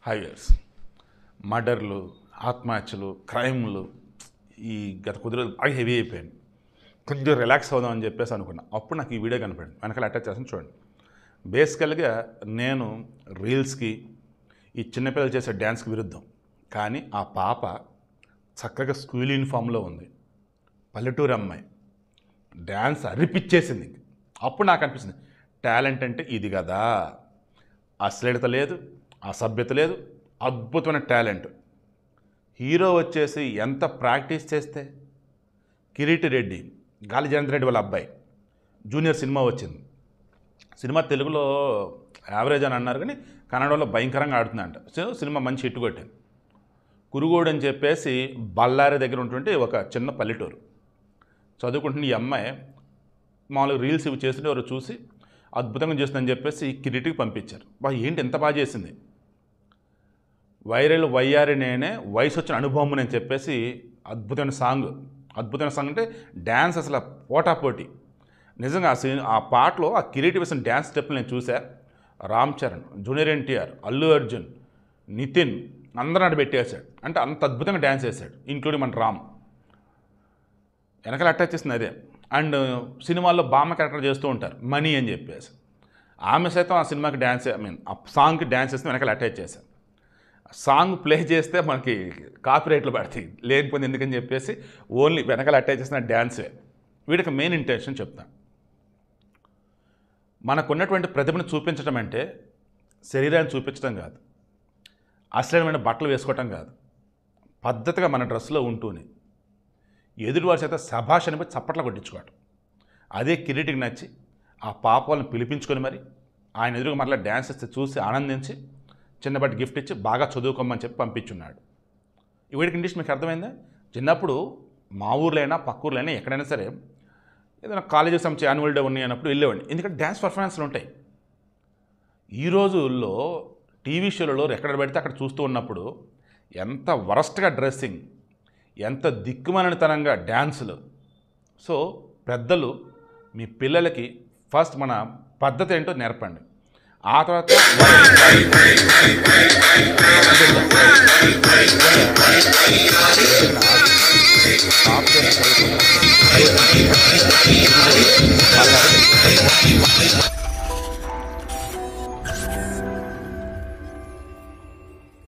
Highways మర్డర్లు, ఆత్మహత్యలు, క్రైమ్లు ఈ గత కొద్ది రోజులు బాగా హెవీ అయిపోయాను. కొంచెం రిలాక్స్ అవుదాం అని చెప్పేసి అనుకున్నా. అప్పుడు నాకు ఈ వీడియో కనపడింది. వెనకాల అటాచ్ చేస్తాను చూడండి. బేసికల్గా నేను రీల్స్కి, ఈ చిన్నపిల్లలు చేసే డ్యాన్స్కి విరుద్ధం. కానీ ఆ పాప చక్కగా స్కూల్ యూనిఫామ్లో ఉంది, పల్లెటూరు అమ్మాయి, డ్యాన్స్ అరిపిచ్చేసింది. అప్పుడు నాకు అనిపిస్తుంది టాలెంట్ అంటే ఇది కదా. అశ్లీలత లేదు, అసభ్యత లేదు, అద్భుతమైన టాలెంట్. హీరో వచ్చేసి ఎంత ప్రాక్టీస్ చేస్తే, కిరీటి రెడ్డి, గాలి జయంత్ రెడ్డి వాళ్ళ అబ్బాయి జూనియర్ సినిమా వచ్చింది. సినిమా తెలుగులో యావరేజ్ అని అన్నారు, కానీ కన్నడలో భయంకరంగా ఆడుతుందంట. సో సినిమా మంచి హిట్ కొట్టింది. కురుగోడు అని చెప్పేసి బళ్ళారి దగ్గర ఉన్నటువంటి ఒక చిన్న పల్లెటూరు చదువుకుంటున్న ఈ అమ్మాయి మామూలుగా రీల్స్ ఇవి చేస్తుంటే ఎవరు చూసి అద్భుతంగా చేస్తుందని చెప్పేసి కిరీటికి పంపించారు. ఏంటి ఎంత బాగా చేసింది, వైరల్ వయ్యారి నేనే, వయసు వచ్చిన అనుభవం అని చెప్పేసి అద్భుతమైన సాంగ్ అంటే డ్యాన్స్ అసలు పోటాపోటీ. నిజంగా ఆ పాటలో ఆ కిరీటి వేసిన డ్యాన్స్ స్టెప్లు నేను చూసా. రామ్ చరణ్, జూనియర్ ఎన్టీఆర్, అల్లు అర్జున్, నితిన్ అందరూ నాటి పెట్టేశాడు. అంటే అంత అద్భుతంగా డ్యాన్స్ వేశాడు, ఇంక్లూడింగ్ మన రామ్. వెనకాల అటాచ్ చేసింది అదే. అండ్ సినిమాల్లో బామ్మ క్యారెక్టర్ చేస్తూ ఉంటారు మనీ అని చెప్పేసి, ఆమె సైతం ఆ సినిమాకి డ్యాన్స్ ఆ సాంగ్కి డ్యాన్స్ చేస్తే వెనకాల అటాచ్ చేశాను. సాంగ్ ప్లే చేస్తే మనకి కాపీరైట్లు పడతాయి, లేకపోతే ఎందుకని చెప్పేసి ఓన్లీ వెనకాల అటాచ్ చేసిన డ్యాన్సే. వీడికి మెయిన్ ఇంటెన్షన్ చెప్తాను. మనకున్నటువంటి ప్రతిభను చూపించడం అంటే శరీరాన్ని చూపించడం కాదు, అశ్లీలమైన బట్టలు వేసుకోవటం కాదు, పద్ధతిగా మన డ్రెస్సులో ఉంటూనే ఎదుటివారి చేత శభాష్ అనిపోయి చప్పట్లు కొట్టించుకోవటం. అదే కిరీటికి నచ్చి ఆ పాప వాళ్ళని పిలిపించుకొని మరి ఆయన ఎదురుగా మరలా డ్యాన్స్ ఇస్తే చూసి ఆనందించి చిన్నపాటి గిఫ్ట్ ఇచ్చి బాగా చదువుకోమని చెప్పి పంపించున్నాడు. ఈ వీడికి ఇంగ్లీష్ మీకు అర్థమైందా? చిన్నప్పుడు మా ఊర్లో అయినా పక్క ఊర్లో అయినా ఎక్కడైనా సరే ఏదైనా కాలేజీకి సంబంధించి యాన్యువల్ డే ఉన్నాయి అన్నప్పుడు వెళ్ళేవాడిని, ఎందుకంటే డ్యాన్స్ పర్ఫార్మెన్స్లు ఉంటాయి. ఈ రోజుల్లో టీవీ షోలలో ఎక్కడ పెడితే అక్కడ చూస్తూ ఉన్నప్పుడు ఎంత వరస్ట్గా డ్రెస్సింగ్, ఎంత దిక్కుమాలినతనంగా డ్యాన్సులు. సో పెద్దలు మీ పిల్లలకి ఫస్ట్ మన పద్ధతి ఏంటో నేర్పండి. ఆ తర్వాత